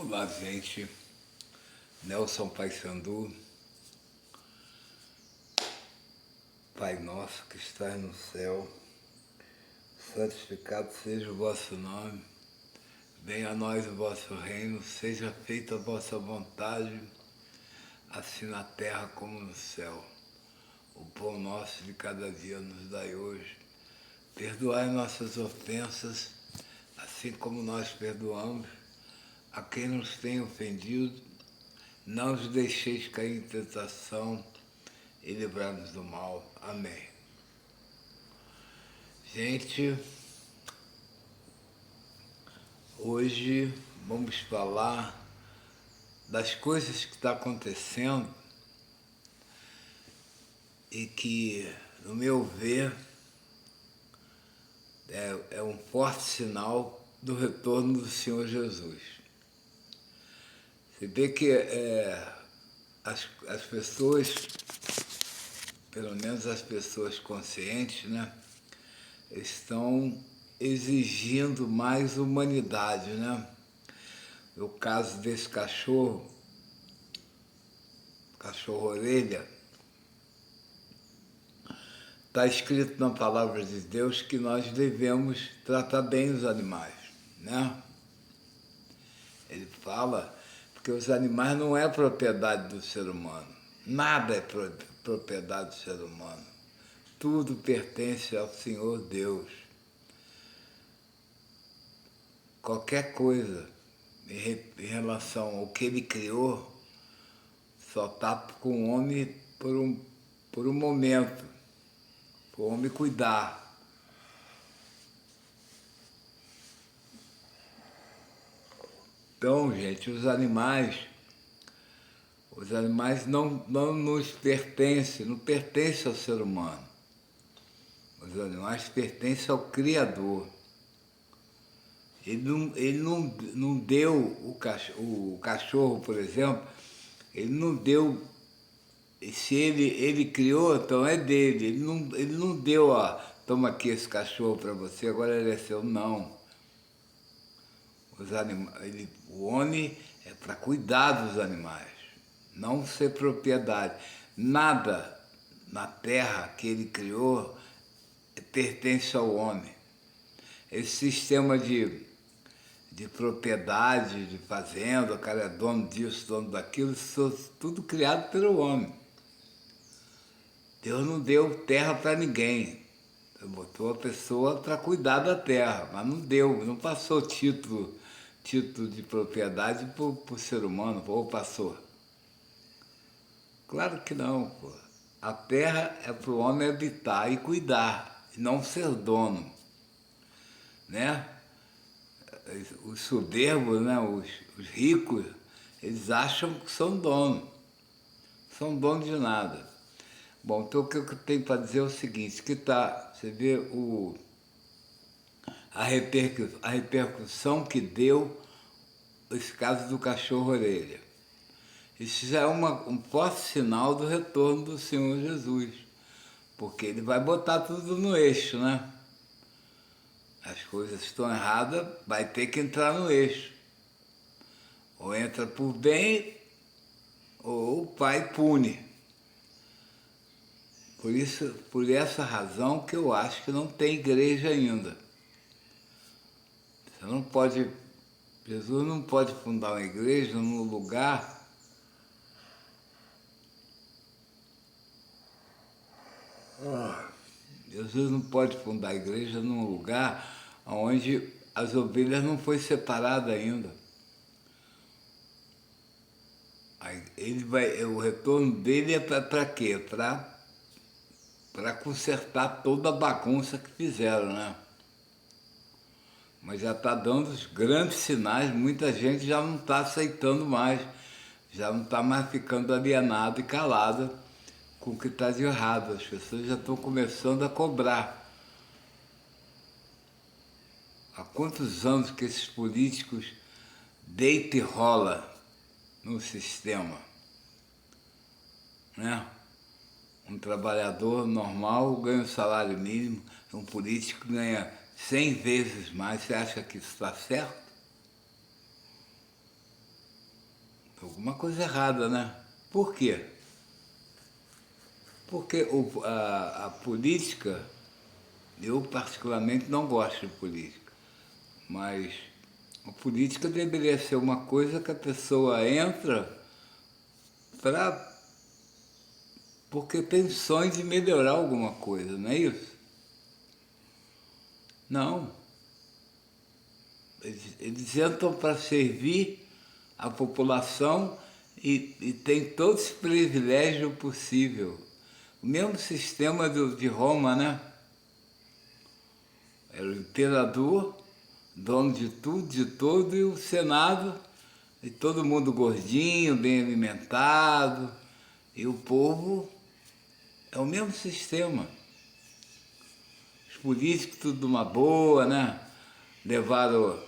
Olá, gente. Nelson Paissandu, Pai nosso que estás no céu, santificado seja o vosso nome, venha a nós o vosso reino, seja feita a vossa vontade, assim na terra como no céu. O pão nosso de cada dia nos dai hoje. Perdoai nossas ofensas, assim como nós perdoamos a quem nos tem ofendido. Não os deixeis cair em tentação e livrar-nos do mal. Amém. Gente, hoje vamos falar das coisas que estão acontecendo e que, no meu ver, é um forte sinal do retorno do Senhor Jesus. Você vê que as pessoas, pelo menos as pessoas conscientes, né, estão exigindo mais humanidade, né? O caso desse cachorro orelha, está escrito na palavra de Deus que nós devemos tratar bem os animais, né? Ele fala, porque os animais não é propriedade do ser humano, nada é propriedade do ser humano, tudo pertence ao Senhor Deus. Qualquer coisa em relação ao que Ele criou só está com o homem por um momento, para o homem cuidar. Então, gente, os animais não nos pertencem, não pertencem ao ser humano. Os animais pertencem ao Criador. Ele não deu o cachorro, por exemplo, ele não deu. Se ele criou, então é dele. Ele não deu, ó, toma aqui esse cachorro para você, agora ele é seu. Não. O homem é para cuidar dos animais, não ser propriedade. Nada na terra que ele criou pertence ao homem. Esse sistema de propriedade, de fazenda, o cara é dono disso, dono daquilo, isso tudo criado pelo homem. Deus não deu terra para ninguém. Botou a pessoa para cuidar da terra, mas não passou título de propriedade para o ser humano, ou passou? Claro que não, pô. A terra é para o homem habitar e cuidar, e não ser dono, né? Os soberbos, né? Os ricos, eles acham que são donos de nada. Bom, então o que eu tenho para dizer é o seguinte, você vê a repercussão que deu esse caso do cachorro-orelha. Isso já é um forte sinal do retorno do Senhor Jesus, porque ele vai botar tudo no eixo, né? As coisas estão erradas, vai ter que entrar no eixo. Ou entra por bem, ou o Pai pune. Por essa razão que eu acho que não tem igreja ainda. Jesus não pode fundar uma igreja num lugar Jesus não pode fundar a igreja num lugar onde as ovelhas não foi separada ainda. O retorno dele é para quê? Para consertar toda a bagunça que fizeram, né? Mas já está dando os grandes sinais, muita gente já não está aceitando mais, já não está mais ficando alienada e calada com o que está de errado. As pessoas já estão começando a cobrar. Há quantos anos que esses políticos deitam e rolam no sistema, né? Um trabalhador normal ganha um salário mínimo, um político ganha 100 vezes mais. Você acha que isso está certo? alguma coisa errada, né? Por quê? Porque a política, eu particularmente não gosto de política, mas a política deveria ser uma coisa que a pessoa entra para porque tem sonho de melhorar alguma coisa, não é isso? Não. Eles entram para servir a população e tem todos os privilégios possíveis. O mesmo sistema de Roma, né? Era o imperador, dono de tudo, de todo, e o Senado, e todo mundo gordinho, bem alimentado, e o povo é o mesmo sistema. Os políticos tudo numa boa, né? Levaram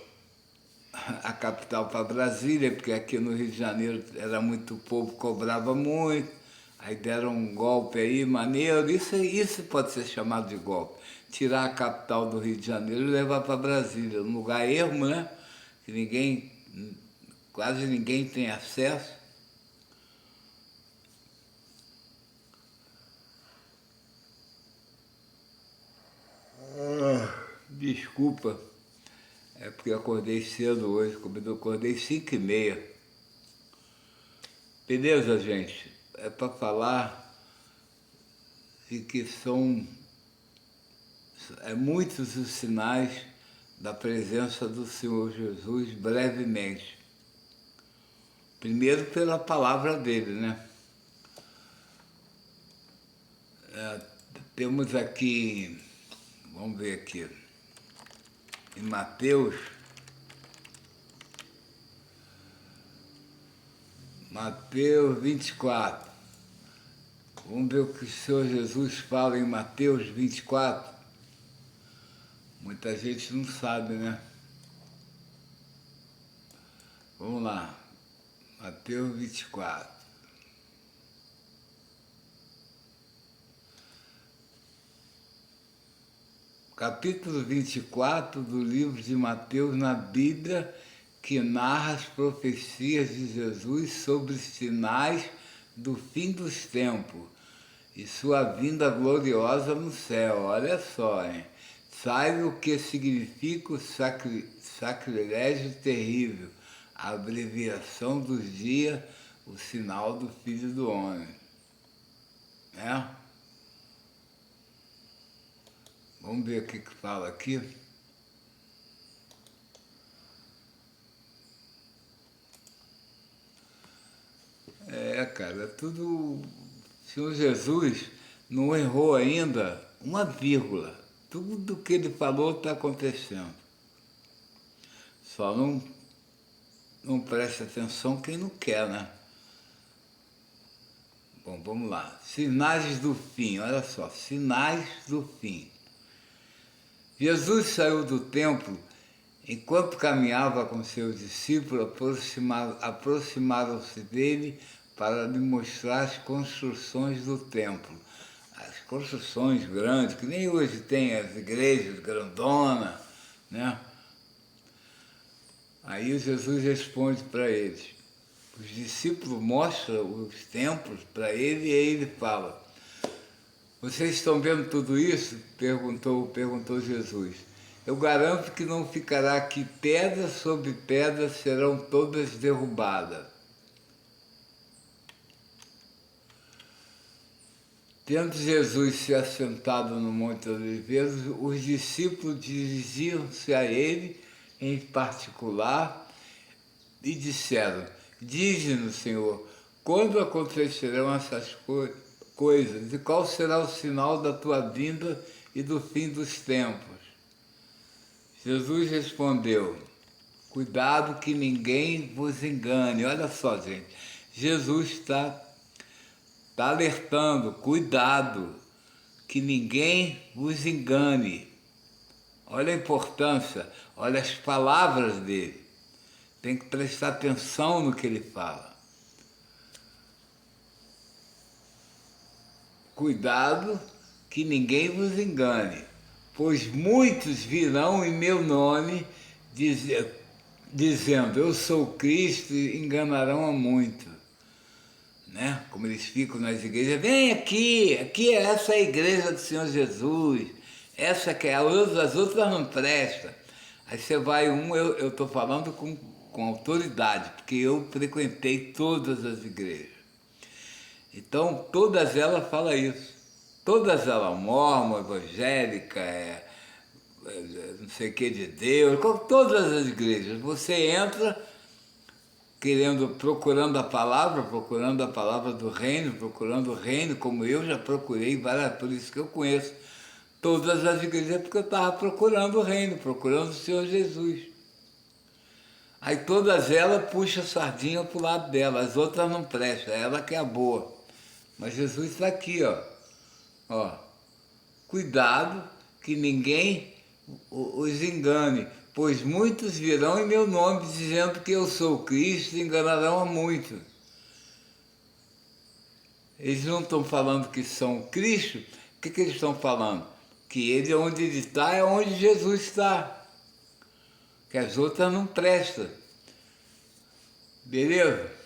a capital para Brasília, porque aqui no Rio de Janeiro era muito, o povo cobrava muito, aí deram um golpe aí, maneiro, isso pode ser chamado de golpe. Tirar a capital do Rio de Janeiro e levar para Brasília, um lugar ermo, né? Que ninguém, quase ninguém tem acesso. Desculpa, é porque eu acordei cedo hoje, eu acordei 5h30. Beleza, gente? É para falar de que são muitos os sinais da presença do Senhor Jesus brevemente. Primeiro pela palavra dele, né? Temos aqui, vamos ver aqui, em Mateus 24. Vamos ver o que o Senhor Jesus fala em Mateus 24. Muita gente não sabe, né? Vamos lá. Mateus 24. Capítulo 24 do livro de Mateus na Bíblia, que narra as profecias de Jesus sobre os sinais do fim dos tempos e sua vinda gloriosa no céu. Olha só, hein? Sabe o que significa o sacrilégio terrível, a abreviação dos dias, o sinal do Filho do Homem. Né? Vamos ver o que fala aqui. Cara, tudo... O Senhor Jesus não errou ainda uma vírgula. Tudo que ele falou está acontecendo. Só não presta atenção quem não quer, né? Bom, vamos lá. Sinais do fim, olha só, sinais do fim. Jesus saiu do templo, enquanto caminhava com seus discípulos, aproximaram-se dele para lhe mostrar as construções do templo. As construções grandes, que nem hoje tem as igrejas grandonas, né? Aí Jesus responde para eles. Os discípulos mostram os templos para ele e aí ele fala: vocês estão vendo tudo isso? Perguntou Jesus. Eu garanto que não ficará aqui pedra sobre pedra, serão todas derrubadas. Tendo Jesus se assentado no Monte Oliveiras, os discípulos dirigiam-se a ele em particular e disseram: dize-nos, Senhor, quando acontecerão essas coisas e qual será o sinal da tua vinda e do fim dos tempos? Jesus respondeu: cuidado que ninguém vos engane. Olha só, gente, Jesus está alertando, cuidado que ninguém vos engane. Olha a importância, olha as palavras dele. Tem que prestar atenção no que ele fala. Cuidado que ninguém vos engane, pois muitos virão em meu nome dizendo, eu sou Cristo, e enganarão a muito. Né? Como eles ficam nas igrejas, vem aqui, essa é a igreja do Senhor Jesus, essa que é as outras não prestam. Aí você vai eu estou falando com autoridade, porque eu frequentei todas as igrejas. Então todas elas falam isso. Todas elas, mormon, evangélica, não sei o que de Deus, todas as igrejas. Você entra procurando a palavra do reino, procurando o reino, como eu já procurei várias, por isso que eu conheço todas as igrejas, porque eu estava procurando o reino, procurando o Senhor Jesus. Aí todas elas puxam a sardinha para o lado dela, as outras não prestam, ela que é a boa. Mas Jesus está aqui, ó. Cuidado que ninguém os engane, pois muitos virão em meu nome dizendo que eu sou Cristo e enganarão a muitos. Eles não estão falando que são Cristo, o que eles estão falando? Que ele, onde ele está, é onde Jesus está. Que as outras não prestam. Beleza?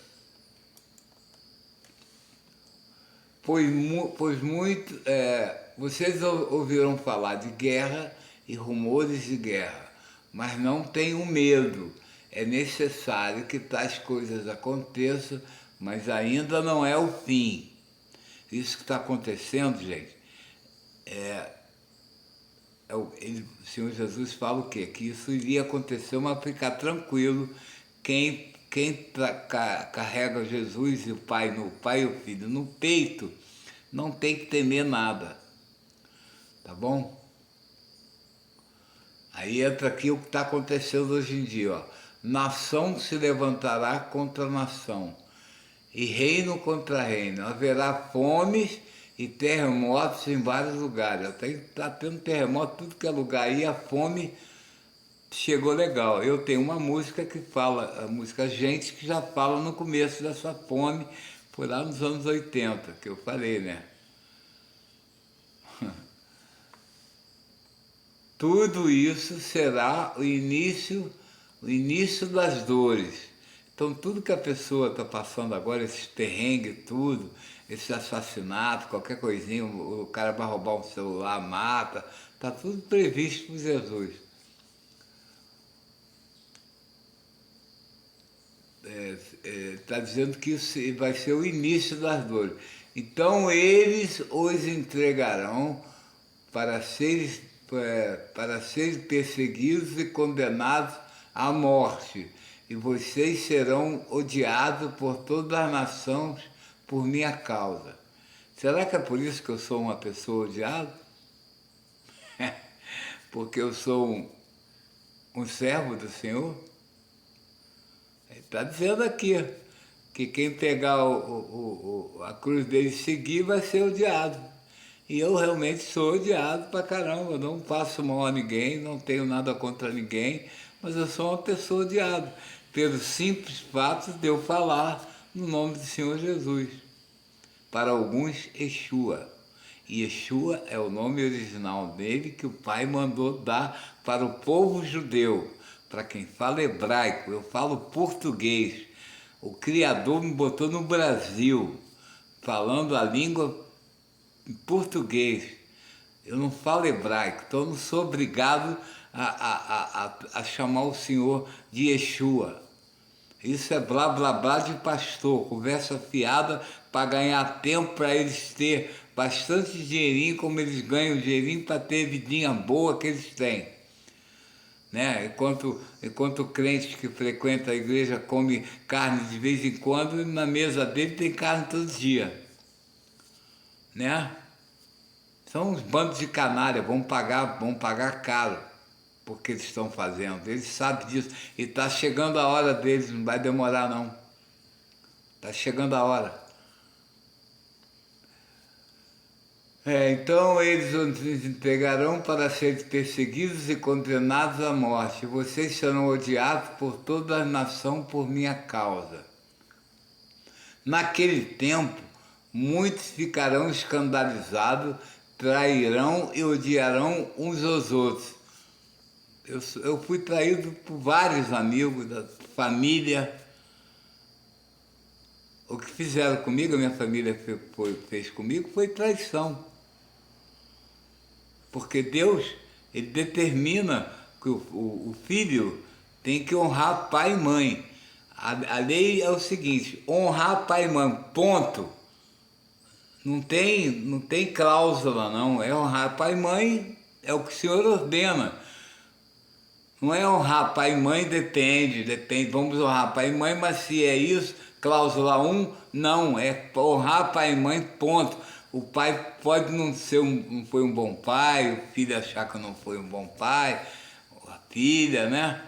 Vocês ouviram falar de guerra e rumores de guerra, mas não tenham medo. É necessário que tais coisas aconteçam, mas ainda não é o fim. Isso que está acontecendo, gente, o Senhor Jesus fala o quê? Que isso iria acontecer, mas ficar tranquilo, quem carrega Jesus e o Pai e o Filho no peito, não tem que temer nada, tá bom? Aí entra aqui o que está acontecendo hoje em dia, ó. Nação se levantará contra nação, e reino contra reino. Haverá fomes e terremotos em vários lugares. Está tendo terremoto em tudo que é lugar aí, a fome chegou legal. Eu tenho uma música que fala, a música Gente, que já fala no começo dessa fome, foi lá nos anos 80, que eu falei, né? Tudo isso será o início das dores. Então tudo que a pessoa está passando agora, esses perrengues, tudo, esse assassinato, qualquer coisinha, o cara vai roubar um celular, mata, está tudo previsto por Jesus. Está dizendo que isso vai ser o início das dores. Então eles os entregarão para serem perseguidos e condenados à morte, e vocês serão odiados por todas as nações por minha causa. Será que é por isso que eu sou uma pessoa odiada? Porque eu sou um servo do Senhor? Ele está dizendo aqui que quem pegar a cruz dele e seguir vai ser odiado. E eu realmente sou odiado pra caramba, não faço mal a ninguém, não tenho nada contra ninguém, mas eu sou uma pessoa odiada, pelo simples fato de eu falar no nome do Senhor Jesus. Para alguns, Yeshua. E Yeshua é o nome original dele que o Pai mandou dar para o povo judeu. Para quem fala hebraico, eu falo português. O Criador me botou no Brasil, falando a língua em português. Eu não falo hebraico, então eu não sou obrigado a chamar o Senhor de Yeshua. Isso é blá blá blá de pastor, conversa fiada para ganhar tempo, para eles ter bastante dinheirinho, como eles ganham dinheirinho para ter a vidinha boa que eles têm. Né? Enquanto o crente que frequenta a igreja come carne de vez em quando, na mesa dele tem carne todo dia. Né? São uns bandos de canalha, vão pagar caro porque eles estão fazendo. Eles sabem disso. E está chegando a hora deles, não vai demorar não. Está chegando a hora. Então eles os entregarão para serem perseguidos e condenados à morte. Vocês serão odiados por toda a nação por minha causa. Naquele tempo, muitos ficarão escandalizados, trairão e odiarão uns aos outros. eu fui traído por vários amigos, da família. O que fizeram comigo, a minha família fez comigo, foi traição. Porque Deus, ele determina que o filho tem que honrar pai e mãe. A lei é o seguinte: honrar pai e mãe, ponto. Não tem cláusula, não. É honrar pai e mãe, é o que o Senhor ordena. Não é honrar pai e mãe, depende. Vamos honrar pai e mãe, mas se é isso, cláusula 1, não. É honrar pai e mãe, ponto. O pai pode não foi um bom pai, o filho achar que não foi um bom pai, a filha, né?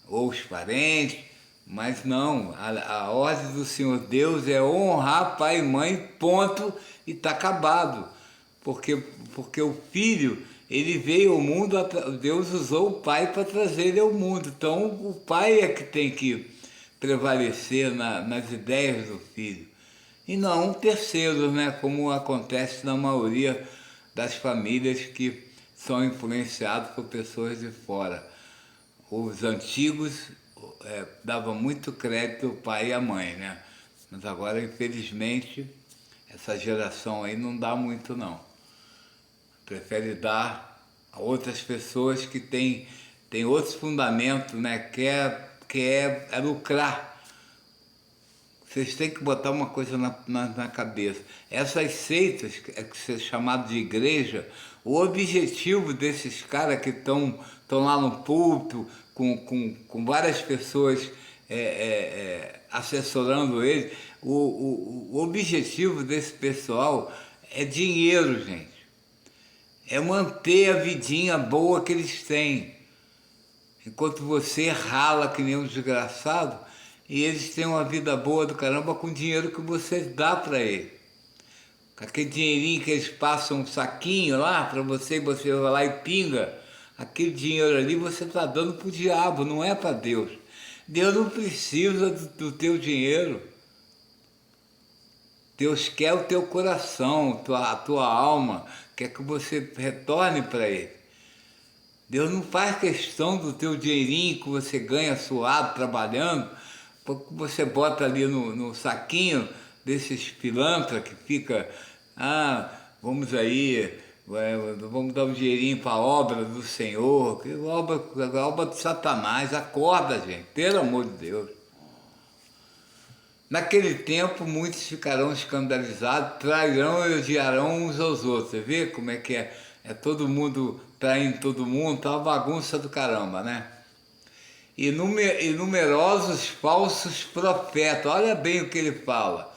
Ou os parentes, mas não. A ordem do Senhor Deus é honrar pai e mãe, ponto, e está acabado. Porque o filho, ele veio ao mundo, Deus usou o pai para trazer ele ao mundo. Então o pai é que tem que prevalecer nas ideias do filho. E não terceiros, né? Como acontece na maioria das famílias que são influenciadas por pessoas de fora. Os antigos davam muito crédito ao pai e à mãe, né? Mas agora, infelizmente, essa geração aí não dá muito, não. Prefere dar a outras pessoas que têm outros fundamentos, né? Que é lucrar. Vocês têm que botar uma coisa na cabeça. Essas seitas, que é chamado de igreja, o objetivo desses caras que estão lá no púlpito, com várias pessoas assessorando eles, o objetivo desse pessoal é dinheiro, gente. É manter a vidinha boa que eles têm. Enquanto você rala que nem um desgraçado, e eles têm uma vida boa do caramba com o dinheiro que você dá para eles. Com aquele dinheirinho que eles passam um saquinho lá para você, e você vai lá e pinga, aquele dinheiro ali você está dando para o diabo, não é para Deus. Deus não precisa do teu dinheiro. Deus quer o teu coração, a tua alma, quer que você retorne para Ele. Deus não faz questão do teu dinheirinho que você ganha suado, trabalhando, porque você bota ali no saquinho desses pilantras que fica, vamos aí, vamos dar um dinheirinho para a obra do Senhor, que obra de Satanás. Acorda, gente, pelo amor de Deus. Naquele tempo, muitos ficarão escandalizados, trairão e odiarão uns aos outros. Você vê como é que é? É todo mundo traindo todo mundo, tá uma bagunça do caramba, né? E numerosos falsos profetas, olha bem o que ele fala,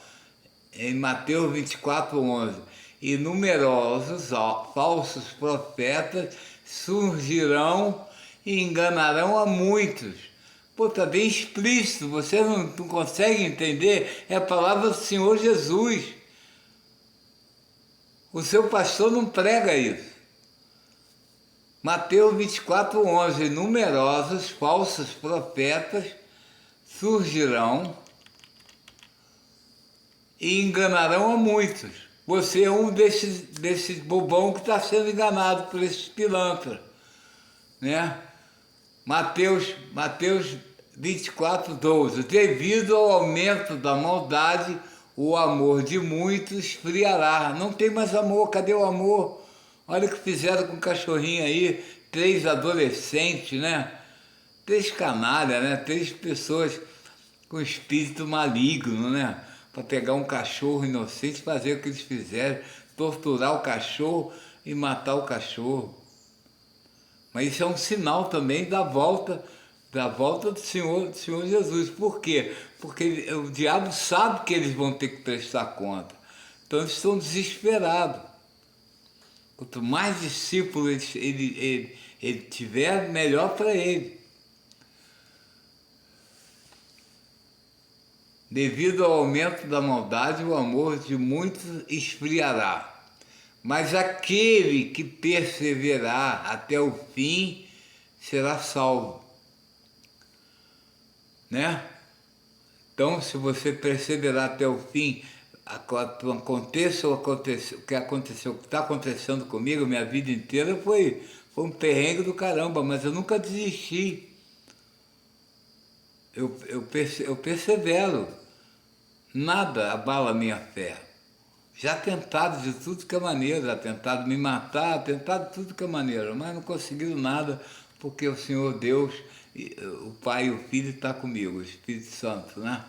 em Mateus 24:11. E numerosos falsos profetas surgirão e enganarão a muitos. Pô, está bem explícito, você não consegue entender? É a palavra do Senhor Jesus. O seu pastor não prega isso. Mateus 24:11. Numerosos falsos profetas surgirão e enganarão a muitos. Você é um desses bobão que está sendo enganado por esses pilantras, né? Mateus 24:12. Devido ao aumento da maldade, o amor de muitos esfriará. Não tem mais amor, cadê o amor? Olha o que fizeram com o cachorrinho aí, 3 adolescentes, né? 3 canalhas, né? 3 pessoas com espírito maligno, né? Para pegar um cachorro inocente e fazer o que eles fizeram, torturar o cachorro e matar o cachorro. Mas isso é um sinal também da volta do Senhor Jesus. Por quê? Porque o diabo sabe que eles vão ter que prestar conta. Então eles estão desesperados. Quanto mais discípulos ele tiver, melhor para ele. Devido ao aumento da maldade, o amor de muitos esfriará. Mas aquele que perseverar até o fim será salvo. Né? Então, se você perseverar até o fim, aconteça o que está acontecendo comigo, minha vida inteira foi Foi um perrengue do caramba, mas eu nunca desisti. Eu persevero. Nada abala a minha fé. Já tentaram de tudo que é maneira, já tentaram me matar, tentaram de tudo que é maneira, mas não conseguiram nada, porque o Senhor Deus, o Pai e o Filho está comigo, o Espírito Santo, né?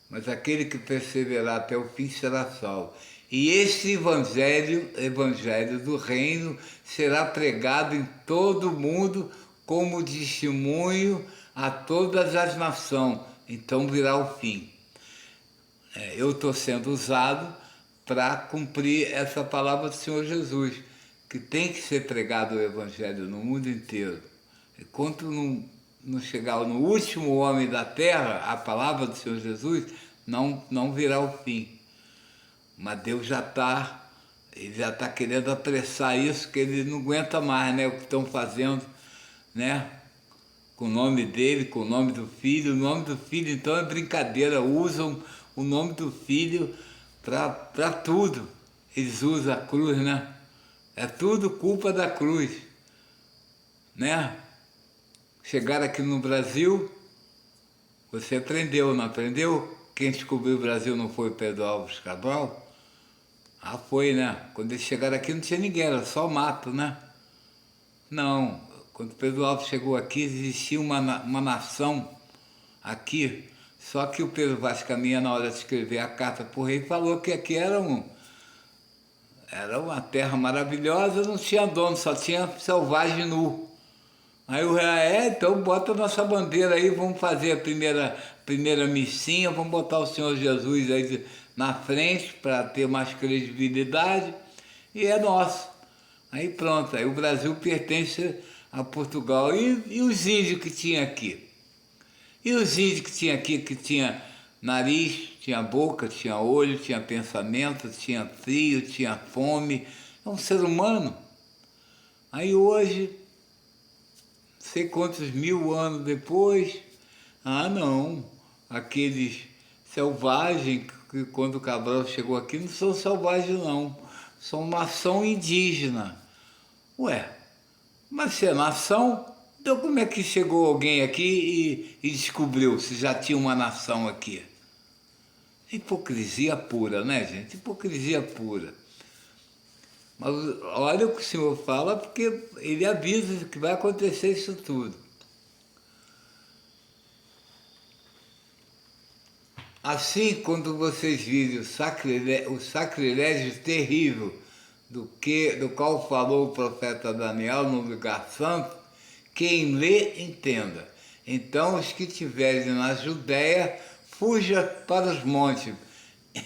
Mas aquele que perseverar até o fim será salvo. E este evangelho do reino, será pregado em todo o mundo como testemunho a todas as nações. Então virá o fim. Eu estou sendo usado para cumprir essa palavra do Senhor Jesus, que tem que ser pregado o evangelho no mundo inteiro. Enquanto não chegar no último homem da terra, a palavra do Senhor Jesus, não virá o fim. Mas Deus ele já está querendo apressar isso, que ele não aguenta mais, né? O que estão fazendo, né? Com o nome dele, com o nome do Filho. O nome do Filho, então, é brincadeira. Usam o nome do Filho para tudo. Eles usam a cruz, né? É tudo culpa da cruz, né? Chegaram aqui no Brasil, você aprendeu, não aprendeu? Quem descobriu o Brasil não foi o Pedro Álvares Cabral? Ah, foi, né? Quando eles chegaram aqui não tinha ninguém, era só mato, né? Não, quando Pedro Álvares chegou aqui, existia uma nação aqui, só que o Pedro Vaz Caminha, na hora de escrever a carta para o rei, falou que aqui era uma terra maravilhosa, não tinha dono, só tinha selvagem nu. Aí o rei, então bota a nossa bandeira aí, vamos fazer a primeira missinha, vamos botar o Senhor Jesus aí na frente para ter mais credibilidade, e é nosso. Aí pronto, aí o Brasil pertence a Portugal. E os índios que tinha aqui? E os índios que tinha aqui, que tinha nariz, tinha boca, tinha olho, tinha pensamento, tinha frio, tinha fome, é um ser humano. Aí hoje, não sei quantos mil anos depois, não, aqueles selvagens que quando o Cabral chegou aqui não são selvagens não, são nação indígena. Ué, mas se é nação, então como é que chegou alguém aqui e descobriu se já tinha uma nação aqui? Hipocrisia pura, né, gente? Hipocrisia pura. Mas olha o que o Senhor fala, porque ele avisa que vai acontecer isso tudo. Assim, quando vocês virem o sacrilégio terrível do qual falou o profeta Daniel no lugar santo, quem lê, entenda. Então, os que estiverem na Judéia, fuja para os montes.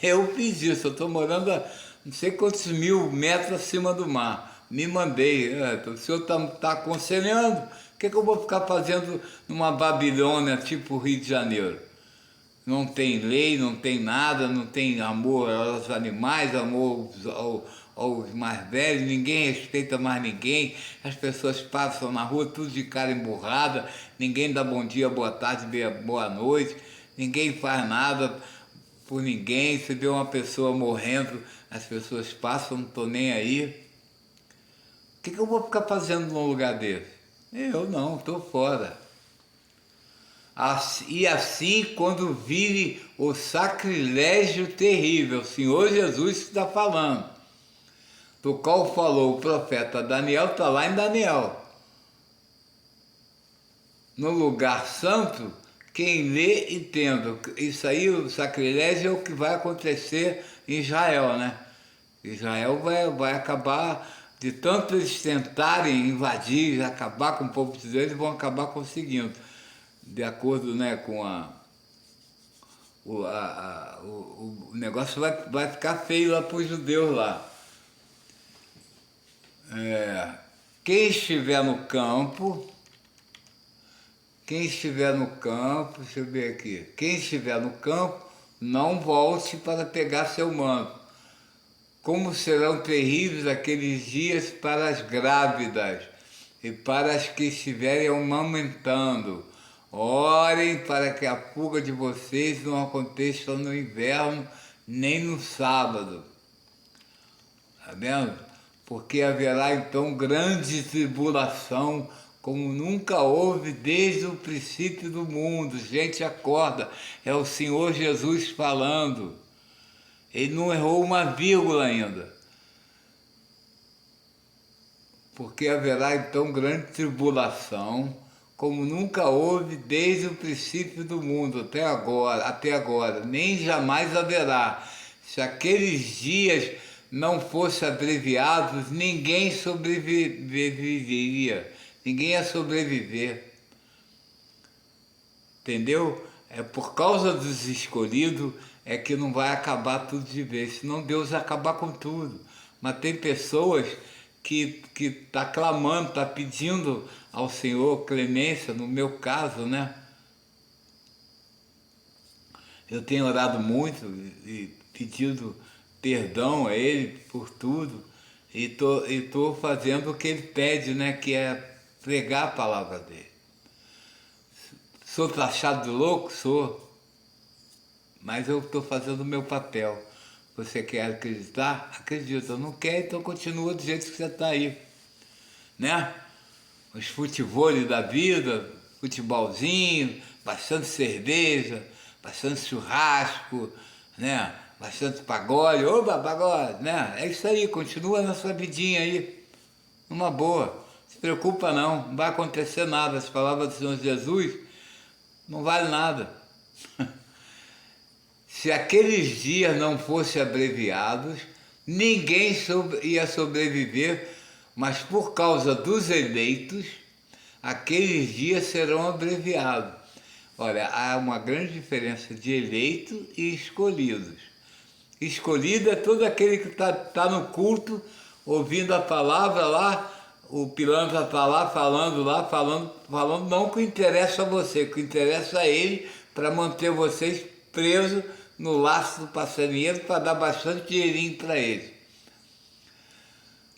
Eu fiz isso, eu estou morando a não sei quantos mil metros acima do mar. Me mandei, o senhor está aconselhando, o que eu vou ficar fazendo numa Babilônia tipo Rio de Janeiro? Não tem lei, não tem nada, não tem amor aos animais, amor aos mais velhos, ninguém respeita mais ninguém, as pessoas passam na rua tudo de cara emburrada, ninguém dá bom dia, boa tarde, boa noite, ninguém faz nada por ninguém, se vê uma pessoa morrendo, as pessoas passam, não estou nem aí. O que eu vou ficar fazendo num lugar desse? Eu não, estou fora. E assim, quando vire o sacrilégio terrível, o Senhor Jesus está falando, do qual falou o profeta Daniel, está lá em Daniel. No lugar santo, quem lê, entenda. Isso aí, o sacrilégio é o que vai acontecer em Israel, né? Israel vai acabar, de tanto eles tentarem invadir, acabar com o povo de Deus, eles vão acabar conseguindo. De acordo, né, com o negócio vai ficar feio lá para os judeus lá. Quem estiver no campo, deixa eu ver aqui, quem estiver no campo, não volte para pegar seu manto. Como serão terríveis aqueles dias para as grávidas e para as que estiverem amamentando. Orem para que a fuga de vocês não aconteça no inverno nem no sábado. Tá vendo? Porque haverá então grande tribulação, como nunca houve desde o princípio do mundo. Gente, acorda, é o Senhor Jesus falando. Ele não errou uma vírgula ainda. Porque haverá então grande tribulação, como nunca houve desde o princípio do mundo até agora, nem jamais haverá. Se aqueles dias não fossem abreviados, ninguém sobreviveria, ninguém ia sobreviver. Entendeu? É por causa dos escolhidos é que não vai acabar tudo de vez, senão Deus vai acabar com tudo. Mas tem pessoas que tá clamando, tá pedindo ao Senhor clemência, no meu caso, né? Eu tenho orado muito e pedido perdão a Ele por tudo e tô fazendo o que Ele pede, né? Que é pregar a palavra dEle. Sou taxado de louco? Sou. Mas eu estou fazendo o meu papel. Você quer acreditar? Acredita. Não quer, então continua do jeito que você está aí. Né? Os futebols da vida, futebolzinho, bastante cerveja, bastante churrasco, né? Bastante pagode. Oba, pagode, né? É isso aí, continua na sua vidinha aí. Numa boa. Não se preocupa não vai acontecer nada. As palavras do Senhor Jesus não vale nada. Se aqueles dias não fossem abreviados, ninguém ia sobreviver, mas por causa dos eleitos, aqueles dias serão abreviados. Olha, há uma grande diferença de eleito e escolhidos. Escolhido é todo aquele que tá no culto, ouvindo a palavra lá, o pilantra está lá, falando, não o que interessa a você, o que interessa a ele para manter vocês presos no laço do passarinheiro para dar bastante dinheirinho para ele.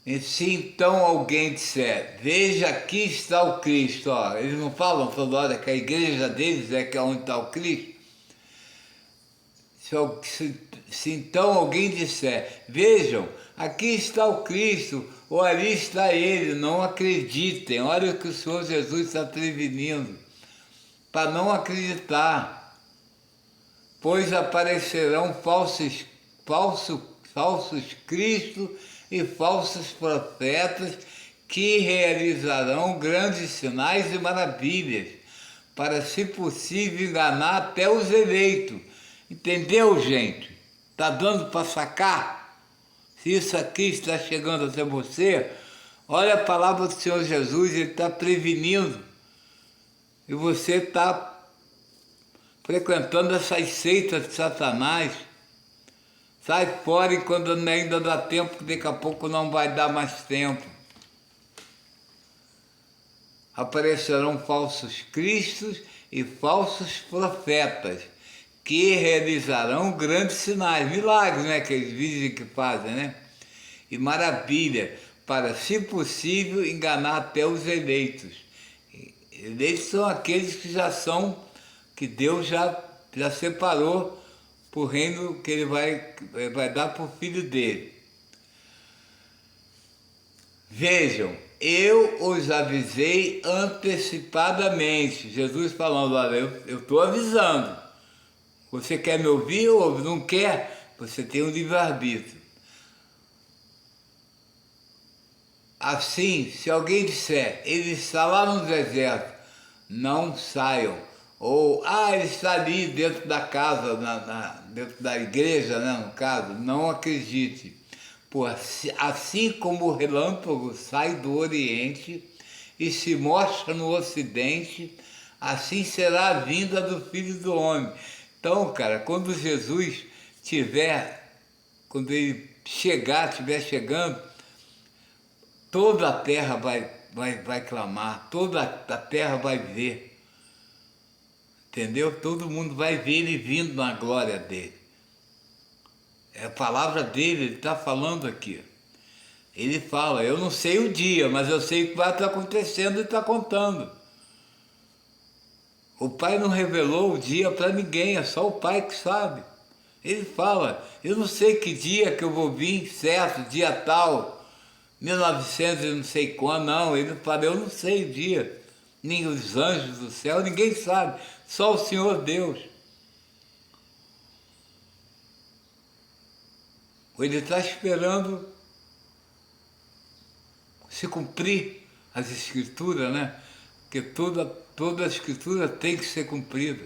E se então alguém disser, veja aqui está o Cristo, ó, eles não falam toda hora que a igreja deles é que é onde está o Cristo? Se então alguém disser, vejam, aqui está o Cristo, ou ali está ele, não acreditem. Olha o que o Senhor Jesus está prevenindo, para não acreditar. Pois aparecerão falsos cristos e falsos profetas que realizarão grandes sinais e maravilhas, para, se possível, enganar até os eleitos. Entendeu, gente? Está dando para sacar? Se isso aqui está chegando até você, olha a palavra do Senhor Jesus, Ele está prevenindo. E você está frequentando essas seitas de Satanás. Sai fora enquanto ainda dá tempo, que daqui a pouco não vai dar mais tempo. Aparecerão falsos cristos e falsos profetas, que realizarão grandes sinais, milagres, né, que eles dizem que fazem, né? E maravilha, para, se possível, enganar até os eleitos. Eleitos são aqueles que já são, que Deus já separou para o reino que Ele vai dar para o Filho dele. Vejam, eu os avisei antecipadamente. Jesus falando, olha, eu estou avisando. Você quer me ouvir ou não quer? Você tem um livre-arbítrio. Assim, se alguém disser, ele está lá no deserto, não saiam. Ou, ele está ali dentro da casa, dentro da igreja, né, no caso, não acredite. Assim como o relâmpago sai do Oriente e se mostra no Ocidente, assim será a vinda do Filho do Homem. Então, cara, quando Jesus quando ele estiver chegando, toda a terra vai clamar, toda a terra vai ver. Entendeu? Todo mundo vai ver ele vindo na glória dele. É a palavra dele, ele está falando aqui. Ele fala, eu não sei o dia, mas eu sei o que vai estar acontecendo e está contando. O Pai não revelou o dia para ninguém, é só o Pai que sabe. Ele fala, eu não sei que dia que eu vou vir, certo, dia tal, 1900 e não sei quando, não. Ele fala, eu não sei o dia. Nem os anjos do céu, ninguém sabe, só o Senhor Deus. Ele está esperando se cumprir as escrituras, né? Porque toda a escritura tem que ser cumprida.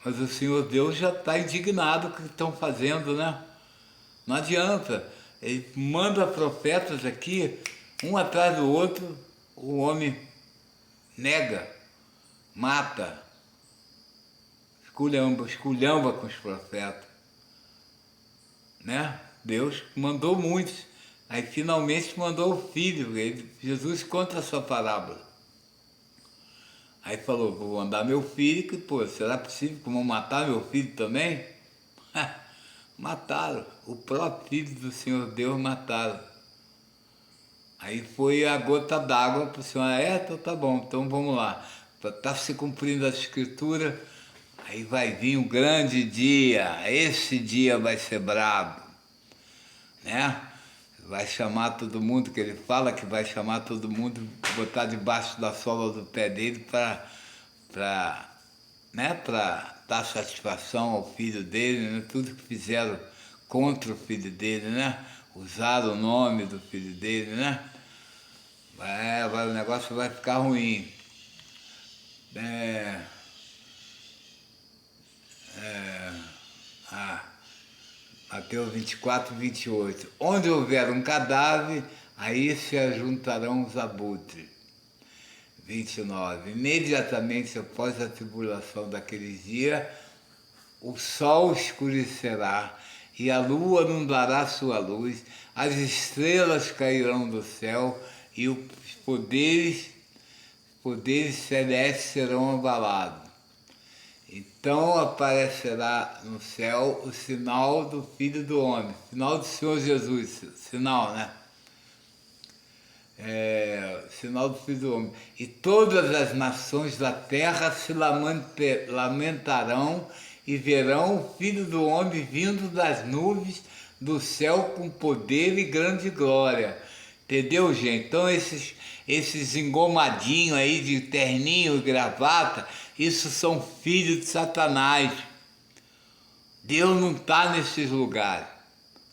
Mas o Senhor Deus já está indignado com o que estão fazendo, né? Não adianta. Ele manda profetas aqui, um atrás do outro, o homem nega, mata, esculhamba com os profetas, né? Deus mandou muitos, aí finalmente mandou o Filho. Jesus conta essa parábola. Aí falou, vou mandar meu filho, que, pô, será possível que vão matar meu filho também? Mataram, o próprio Filho do Senhor Deus mataram. Aí foi a gota d'água para o Senhor, então tá bom, então vamos lá. Está se cumprindo a escritura, aí vai vir um grande dia, esse dia vai ser brabo, né? Vai chamar todo mundo, que ele fala que vai chamar todo mundo, botar debaixo da sola do pé dele para dar satisfação ao filho dele, né? Tudo que fizeram contra o filho dele, né? Usaram o nome do filho dele, né? O negócio vai ficar ruim. Mateus 24, 28. Onde houver um cadáver, aí se ajuntarão os abutres. 29. Imediatamente após a tribulação daqueles dias, o sol escurecerá e a lua não dará sua luz, as estrelas cairão do céu e os poderes celestes serão abalados. Então aparecerá no céu o sinal do Filho do Homem, sinal do Senhor Jesus, sinal, né? Sinal do Filho do Homem. E todas as nações da terra se lamentarão e verão o Filho do Homem vindo das nuvens do céu com poder e grande glória. Entendeu, gente? Então esses engomadinhos aí de terninho e gravata, isso são filhos de Satanás. Deus não está nesses lugares.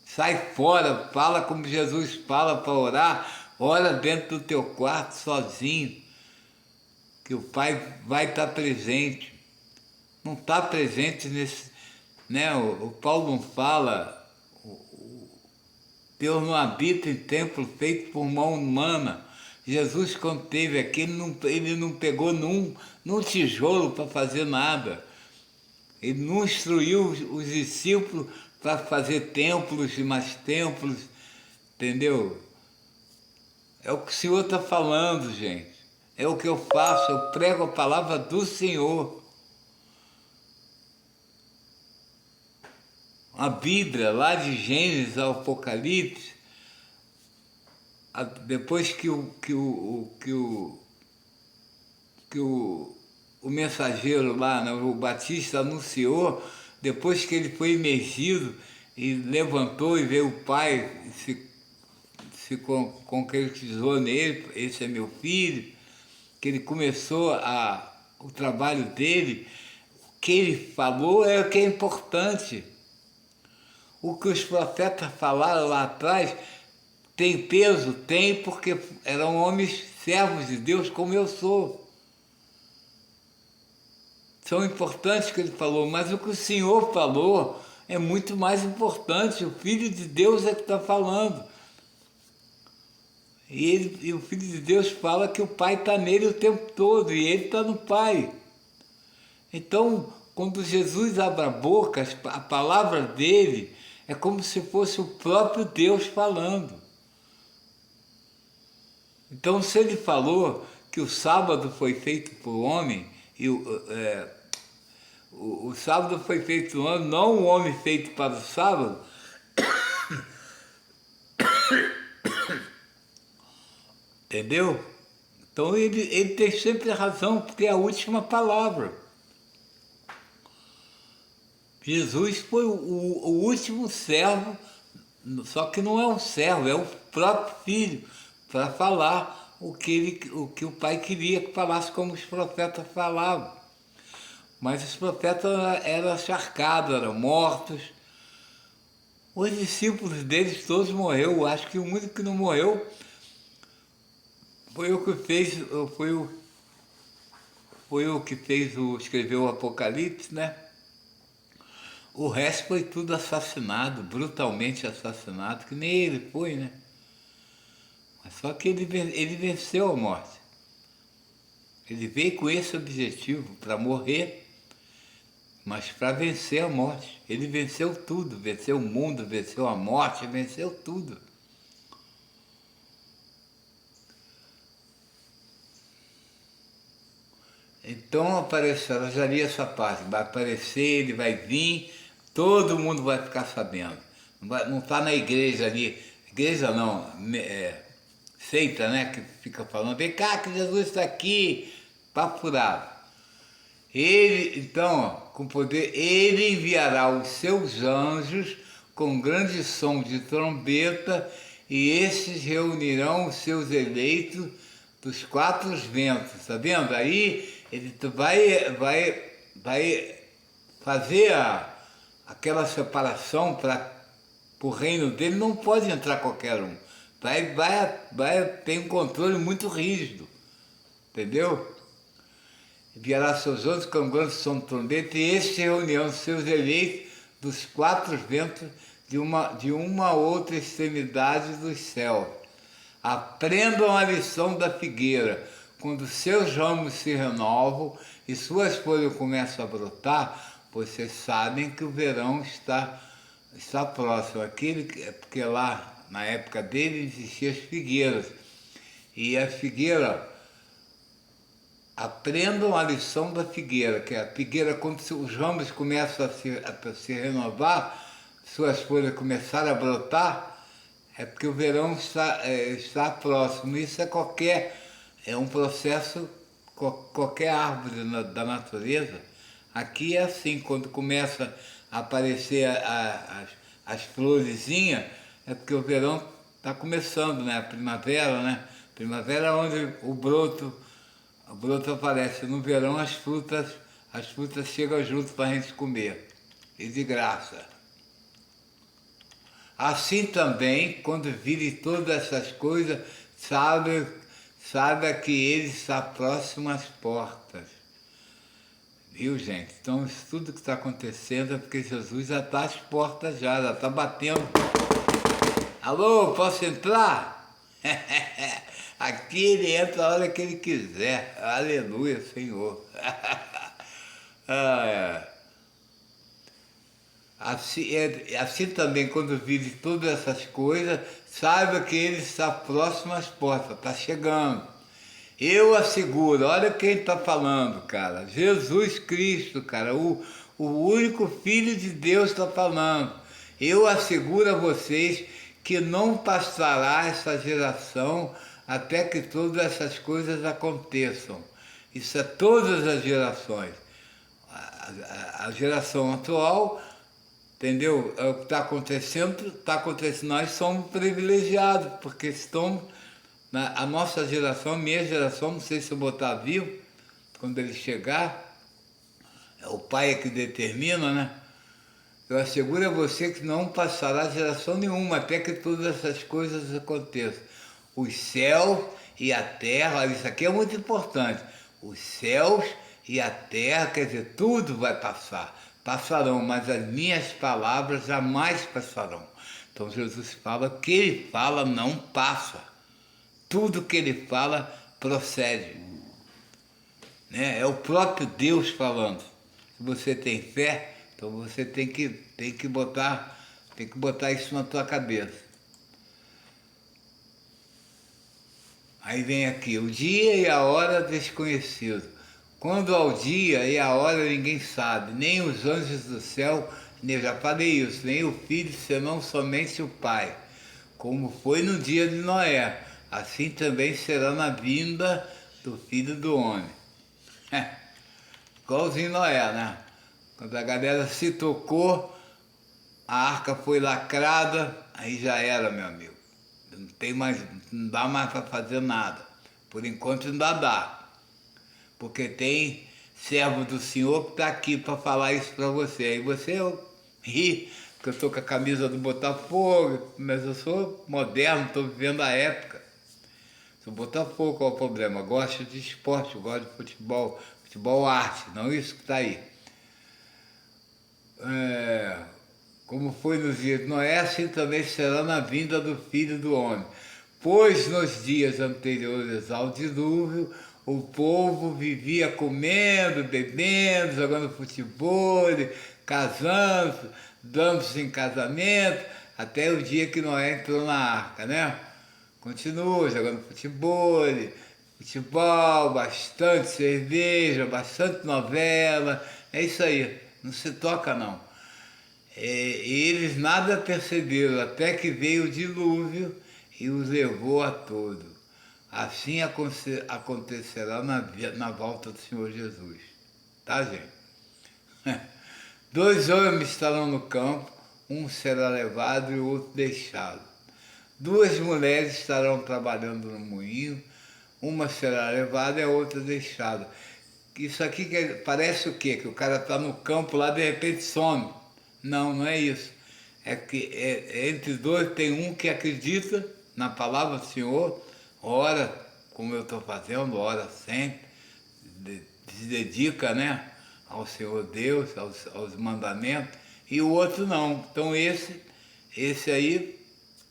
Sai fora, fala como Jesus fala para orar, ora dentro do teu quarto sozinho, que o Pai vai estar presente. Não está presente nesse, né? O Paulo não fala, Deus não habita em templo feito por mão humana. Jesus, quando esteve aqui, ele não pegou num tijolo para fazer nada. Ele não instruiu os discípulos para fazer templos e mais templos, entendeu? É o que o Senhor está falando, gente. É o que eu faço, eu prego a palavra do Senhor. A Bíblia, lá de Gênesis ao Apocalipse, depois que o mensageiro lá, né, o Batista anunciou, depois que ele foi imergido e levantou e veio o Pai, se concretizou nele, esse é meu filho, que ele começou o trabalho dele, o que ele falou é o que é importante. O que os profetas falaram lá atrás tem peso? Tem, porque eram homens servos de Deus como eu sou. São importantes o que ele falou, mas o que o Senhor falou é muito mais importante. O Filho de Deus é que está falando. E o Filho de Deus fala que o Pai está nele o tempo todo e ele está no Pai. Então, quando Jesus abre a boca, a palavra dele é como se fosse o próprio Deus falando. Então, se ele falou que o sábado foi feito por homem, e o sábado foi feito por homem, não o homem feito para o sábado, entendeu? Então ele tem sempre razão, porque é a última palavra. Jesus foi o último servo, só que não é um servo, é o próprio Filho, para falar o que o Pai queria que falasse como os profetas falavam. Mas os profetas eram acharcados, eram mortos. Os discípulos deles todos morreram. Acho que o único que não morreu foi o que fez, foi o que fez escreveu o Apocalipse, né? O resto foi tudo assassinado, brutalmente assassinado, que nem ele foi, né? Mas só que ele venceu a morte. Ele veio com esse objetivo, para morrer, mas para vencer a morte. Ele venceu tudo, venceu o mundo, venceu a morte, venceu tudo. Então aparecerá, já li essa parte, vai aparecer, ele vai vir, todo mundo vai ficar sabendo. Não está na igreja ali, igreja não, seita, né, que fica falando, vem cá que Jesus está aqui, papo furado. Ele, então, ó, com poder, ele enviará os seus anjos com grande som de trombeta e estes reunirão os seus eleitos dos quatro ventos, tá vendo? Aí ele vai fazer aquela separação para o reino dele, não pode entrar qualquer um. Vai ter um controle muito rígido, entendeu? Enviará seus anjos com grande som de trombeta e este reunião seus eleitos dos quatro ventos de uma outra extremidade dos céus. Aprendam a lição da figueira. Quando seus ramos se renovam e suas folhas começam a brotar, vocês sabem que o verão está próximo. Porque lá, na época dele, existiam as figueiras. E a figueira, aprendam a lição da figueira, que a figueira, quando os ramos começam a se renovar, suas folhas começarem a brotar, é porque o verão está próximo. Isso é um processo, qualquer árvore da natureza. Aqui é assim, quando começa a aparecer as florezinhas, é porque o verão está começando, né? A primavera, né? Primavera é onde o broto aparece. No verão as frutas chegam junto para a gente comer, e de graça. Assim também, quando virem todas essas coisas, saiba que ele está próximo às portas. Viu, gente? Então, isso tudo que está acontecendo é porque Jesus já está às portas, já está batendo. Alô, posso entrar? Aqui ele entra a hora que ele quiser. Aleluia, Senhor. Assim também, quando vive todas essas coisas, saiba que ele está próximo às portas, está chegando. Eu asseguro, olha quem está falando, cara. Jesus Cristo, cara, o único Filho de Deus está falando. Eu asseguro a vocês que não passará essa geração até que todas essas coisas aconteçam. Isso é todas as gerações. A geração atual, entendeu? É o que está acontecendo, nós somos privilegiados, porque estamos, a nossa geração, minha geração, não sei se eu botar vivo, quando ele chegar, é o pai é que determina, né? Eu asseguro a você que não passará geração nenhuma até que todas essas coisas aconteçam. Os céus e a terra, olha, isso aqui é muito importante. Os céus e a terra, quer dizer, tudo vai passar. Passarão, mas as minhas palavras jamais passarão. Então Jesus fala, que ele fala não passa. Tudo que ele fala procede. Né? É o próprio Deus falando. Se você tem fé, então você tem que botar isso na tua cabeça. Aí vem aqui, o dia e a hora desconhecido. Quando ao dia e a hora ninguém sabe, nem os anjos do céu, nem, já falei isso, nem o Filho, senão somente o Pai. Como foi no dia de Noé, assim também será na vinda do Filho do Homem. Igualzinho Noé, né? Quando a galera se tocou, a arca foi lacrada, aí já era, meu amigo. Não tem mais, não dá mais para fazer nada. Por enquanto ainda dá. Porque tem servo do Senhor que está aqui para falar isso para você. Aí você ri, porque eu estou com a camisa do Botafogo, mas eu sou moderno, estou vivendo a época. Sou Botafogo, qual é o problema? Gosto de esporte, gosto de futebol, futebol arte, não isso que está aí. Como foi nos dias de Noé, assim também será na vinda do Filho do Homem. Pois nos dias anteriores ao dilúvio, o povo vivia comendo, bebendo, jogando futebol, casando, dando-se em casamento, até o dia que Noé entrou na arca, né? Continua jogando futebol, bastante cerveja, bastante novela, é isso aí, não se toca não. E eles nada perceberam, até que veio o dilúvio e os levou a todos. Assim acontecerá na volta do Senhor Jesus. Tá, gente? Dois homens estarão no campo, um será levado e o outro deixado. Duas mulheres estarão trabalhando no moinho, uma será levada e a outra deixada. Isso aqui parece o quê? Que o cara está no campo lá, de repente some. Não, não é isso. É que entre dois tem um que acredita na palavra do Senhor, ora como eu estou fazendo, ora sempre, se dedica, né, ao Senhor Deus, aos mandamentos, e o outro não. Então esse aí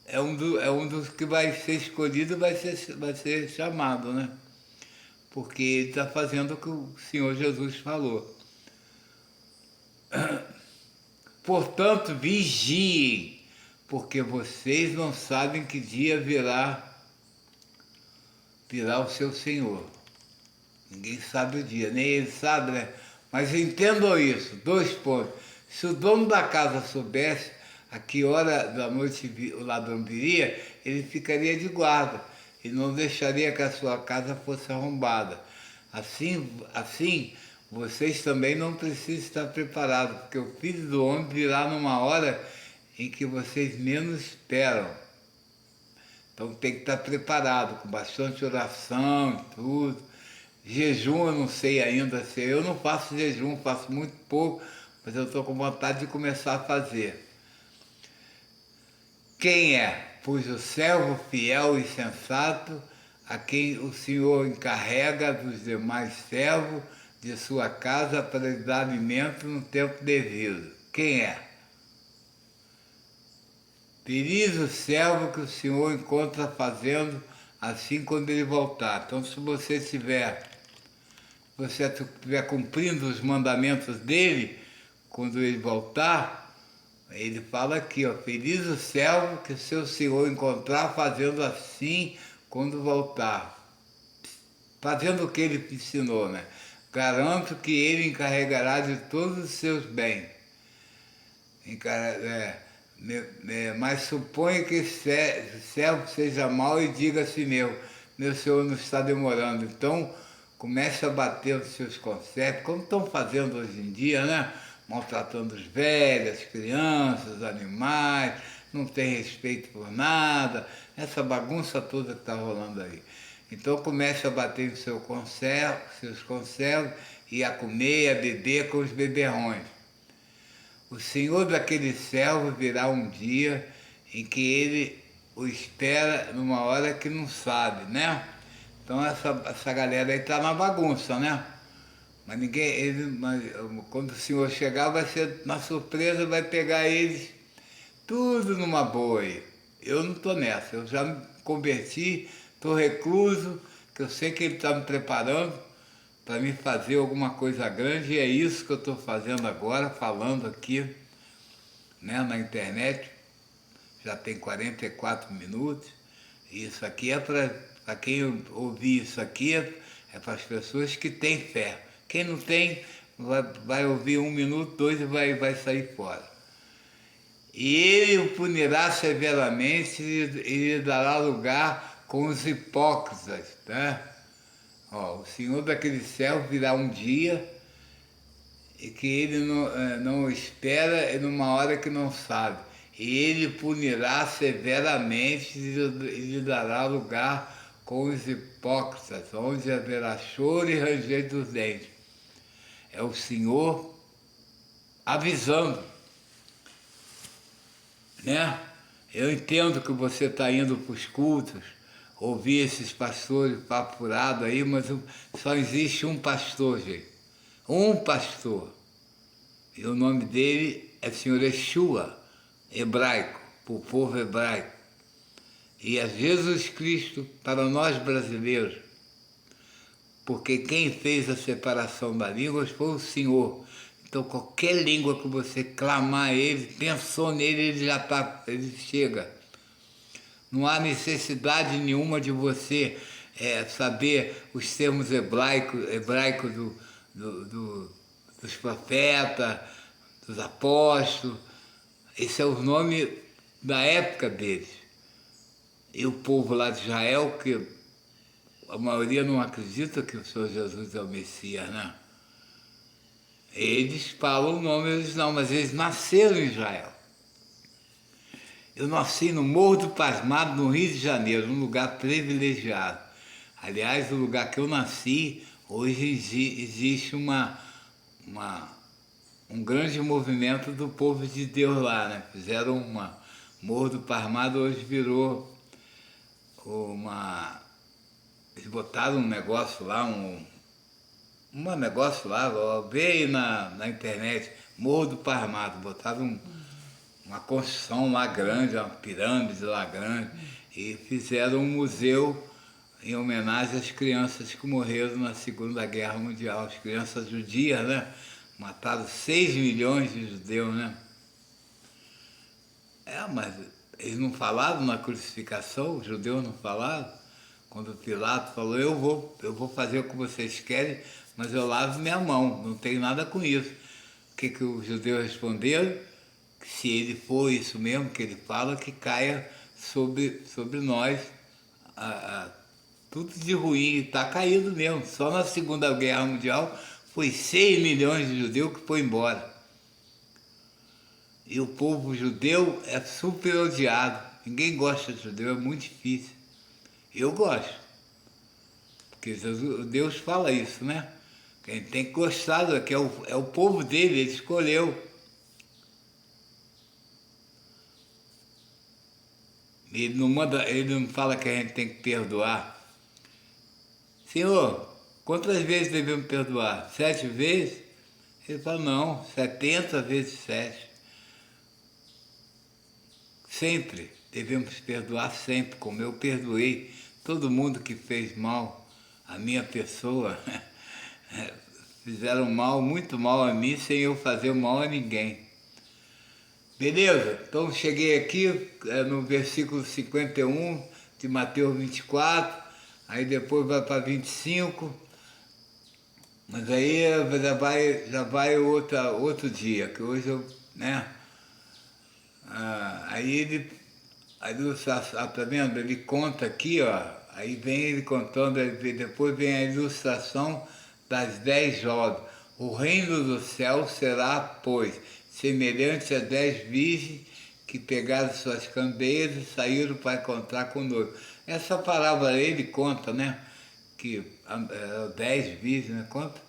é um dos que vai ser escolhido, vai ser chamado, né? Porque ele está fazendo o que o Senhor Jesus falou. Portanto, vigiem, porque vocês não sabem que dia virá o seu Senhor. Ninguém sabe o dia, nem ele sabe, né? Mas entendam isso, 2 pontos. Se o dono da casa soubesse a que hora da noite o ladrão viria, ele ficaria de guarda e não deixaria que a sua casa fosse arrombada. Assim, vocês também não precisam estar preparados, porque o Filho do Homem virá numa hora em que vocês menos esperam. Então tem que estar preparado, com bastante oração e tudo. Jejum eu não sei ainda, eu não faço jejum, faço muito pouco, mas eu estou com vontade de começar a fazer. Quem é? Pois o servo fiel e sensato, a quem o Senhor encarrega dos demais servos de sua casa para lhe dar alimento no tempo devido. Quem é? Feliz o servo que o Senhor encontra fazendo assim quando ele voltar. Então, se você estiver cumprindo os mandamentos dele, quando ele voltar, ele fala aqui, ó, feliz o servo que o seu Senhor encontrar fazendo assim quando voltar. Fazendo o que ele ensinou, né? Garanto que ele encarregará de todos os seus bens. Mas suponha que esse servo seja mau e diga a si mesmo, meu Senhor não está demorando. Então, comece a bater nos seus conservos, como estão fazendo hoje em dia, né? Maltratando os velhos, as crianças, os animais, não tem respeito por nada, essa bagunça toda que está rolando aí. Então comece a bater nos seus conservos e a comer e a beber com os beberrões. O Senhor daquele servo virá um dia em que ele o espera numa hora que não sabe, né? Então essa galera aí está na bagunça, né? Mas quando o Senhor chegar, vai ser na surpresa, vai pegar eles tudo numa boa aí. Eu não estou nessa, eu já me converti, estou recluso, que eu sei que ele está me preparando para me fazer alguma coisa grande, e é isso que eu estou fazendo agora, falando aqui, né, na internet. Já tem 44 minutos, e isso aqui é para quem ouvir isso aqui, é para as pessoas que têm fé. Quem não tem, vai ouvir 1 minuto, 2 e vai sair fora. E ele o punirá severamente e lhe dará lugar com os hipócritas, né? Ó, o Senhor daquele céu virá um dia e que ele não espera e numa hora que não sabe. E ele punirá severamente e lhe dará lugar com os hipócritas, onde haverá choro e ranger dos dentes. É o Senhor avisando, né? Eu entendo que você está indo para os cultos, ouvir esses pastores papo furado aí, mas só existe um pastor, gente. Um pastor. E o nome dele é Senhor Yeshua, hebraico, para o povo hebraico. E é Jesus Cristo para nós brasileiros. Porque quem fez a separação das línguas foi o Senhor. Então qualquer língua que você clamar a Ele, pensou nele, ele chega. Não há necessidade nenhuma de você saber os termos hebraicos dos profetas, dos apóstolos. Esse é o nome da época deles. E o povo lá de Israel, que a maioria não acredita que o Senhor Jesus é o Messias, né? Eles falam o nome, eles não, mas eles nasceram em Israel. Eu nasci no Morro do Pasmado, no Rio de Janeiro, um lugar privilegiado. Aliás, o lugar que eu nasci, hoje existe um grande movimento do povo de Deus lá, né? Fizeram Morro do Pasmado, hoje virou eles botaram um negócio lá, negócio lá, veio na internet, Morro do Pasmado, botaram uma construção lá grande, uma pirâmide lá grande, e fizeram um museu em homenagem às crianças que morreram na Segunda Guerra Mundial, as crianças judias, né? Mataram 6 milhões de judeus, né? Mas eles não falaram na crucificação, os judeus não falaram? Quando Pilato falou, eu vou fazer o que vocês querem, mas eu lavo minha mão, não tenho nada com isso. O que os judeus responderam? Que se ele for isso mesmo que ele fala, que caia sobre nós tudo de ruim, está caído mesmo. Só na Segunda Guerra Mundial foi 6 milhões de judeus que foi embora. E o povo judeu é super odiado. Ninguém gosta de judeu, é muito difícil. Eu gosto. Porque Deus fala isso, né? Que a gente tem que gostar, que é o povo dele, ele escolheu. Ele não fala que a gente tem que perdoar. Senhor, quantas vezes devemos perdoar? 7 vezes? Ele fala, não, 70 vezes 7. Sempre devemos perdoar, sempre, como eu perdoei todo mundo que fez mal à minha pessoa. Fizeram mal, muito mal a mim, sem eu fazer mal a ninguém. Beleza? Então cheguei aqui no versículo 51 de Mateus 24, aí depois vai para 25, mas aí já vai outro dia, que hoje eu, né? Aí tá vendo? Ele conta aqui, ó, aí vem ele contando, depois vem a ilustração das 10 jovens. O reino do céu será, pois, semelhante a 10 virgens que pegaram suas candeias e saíram para encontrar com o noivo. Essa parábola ele conta, né? Que 10 virgens, né? Conta?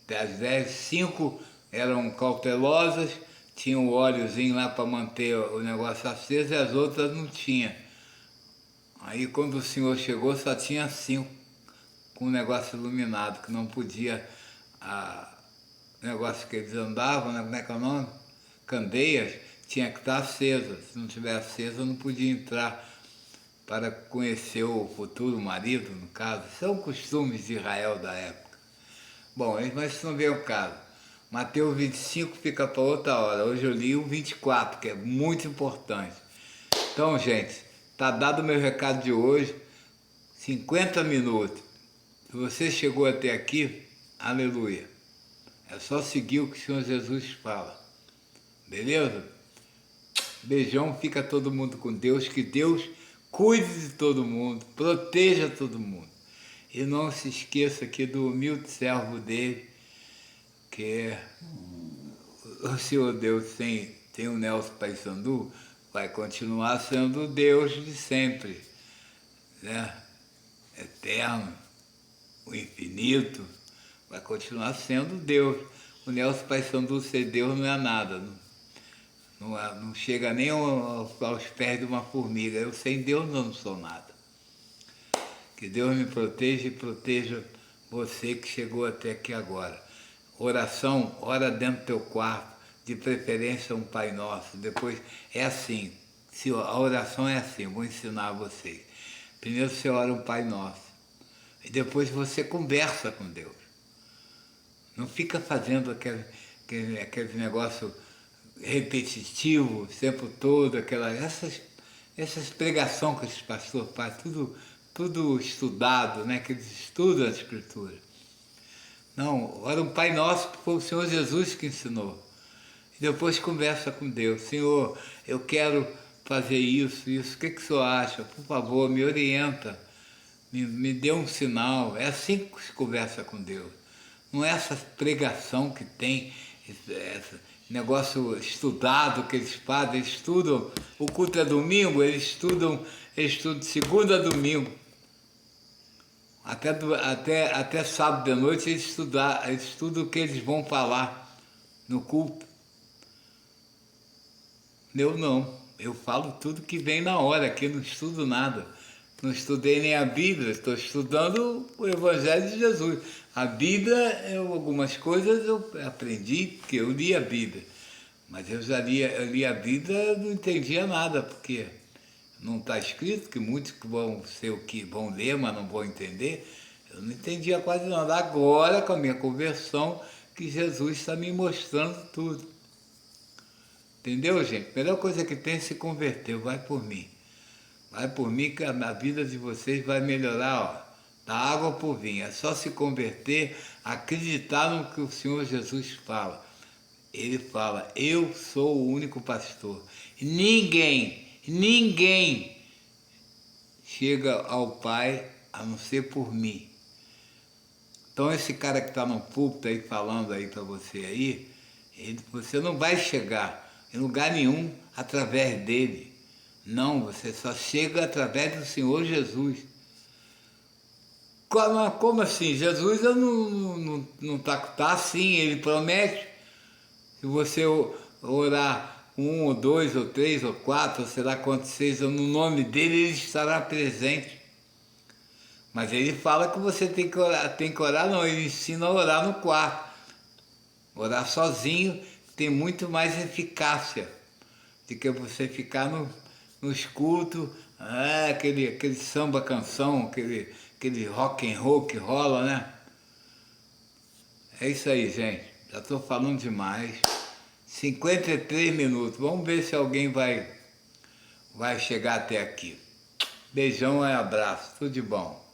Das 10, 5 eram cautelosas, tinham o óleozinho lá para manter o negócio aceso e as outras não tinham. Aí quando o Senhor chegou só tinha 5 com o negócio iluminado, que não podia, o negócio que eles andavam, né? Como é que é o nome? Candeias, tinha que estar acesa. Se não estiver acesa não podia entrar para conhecer o futuro marido, no caso. São costumes de Israel da época. Bom, mas isso não vem ao caso. Mateus 25 fica para outra hora. Hoje eu li o 24, que é muito importante. Então, gente, está dado o meu recado de hoje. 50 minutos. Se você chegou até aqui, aleluia. É só seguir o que o Senhor Jesus fala. Beleza? Beijão, fica todo mundo com Deus. Que Deus cuide de todo mundo, proteja todo mundo. E não se esqueça aqui do humilde servo dele, que o Senhor Deus tem o Nelson Paissandu, vai continuar sendo o Deus de sempre, né? Eterno, o infinito, vai continuar sendo Deus. O Nelson Paissandu ser Deus não é nada, não chega nem aos pés de uma formiga. Eu sem Deus não sou nada. Que Deus me proteja e proteja você que chegou até aqui agora. Oração, ora dentro do teu quarto, de preferência um Pai Nosso. Depois é assim, se a oração é assim, eu vou ensinar a vocês. Primeiro você ora um Pai Nosso, e depois você conversa com Deus. Não fica fazendo aquele negócio repetitivo o tempo todo, essas pregações que esses pastores fazem, tudo estudado, né? Que eles estudam a Escritura. Não, ora um Pai Nosso, foi o Senhor Jesus que ensinou. E depois conversa com Deus. Senhor, eu quero fazer isso. O que o Senhor acha? Por favor, me orienta, me dê um sinal. É assim que se conversa com Deus. Não é essa pregação que tem, esse negócio estudado que eles fazem. Eles estudam, o culto é domingo, eles estudam de segunda a domingo. Até sábado de noite eles estudam o que eles vão falar no culto. Eu não, eu falo tudo que vem na hora, aqui não estudo nada. Não estudei nem a Bíblia, estou estudando o Evangelho de Jesus. A Bíblia, algumas coisas eu aprendi, porque eu li a Bíblia. Mas eu li a Bíblia e não entendia nada, porque não está escrito que muitos que vão ser o que vão ler, mas não vão entender. Eu não entendia quase nada. Agora, com a minha conversão, que Jesus está me mostrando tudo. Entendeu, gente? A melhor coisa que tem é se converter, vai por mim. Vai por mim que a vida de vocês vai melhorar, ó. Da água por vinho. É só se converter, acreditar no que o Senhor Jesus fala. Ele fala, eu sou o único pastor. Ninguém chega ao Pai a não ser por mim. Então esse cara que está no púlpito aí falando aí para você aí, você não vai chegar em lugar nenhum através dele. Não, você só chega através do Senhor Jesus. Como assim? Jesus não tá assim, ele promete. Se você orar 1, ou 2, ou 3, ou 4, ou sei lá quantos seja, no nome dele, ele estará presente. Mas ele fala que você tem que orar não, ele ensina a orar no quarto. Orar sozinho tem muito mais eficácia do que você ficar nos cultos, aquele samba canção, aquele rock and roll que rola, né? É isso aí, gente. Já estou falando demais. 53 minutos. Vamos ver se alguém vai chegar até aqui. Beijão e abraço. Tudo de bom.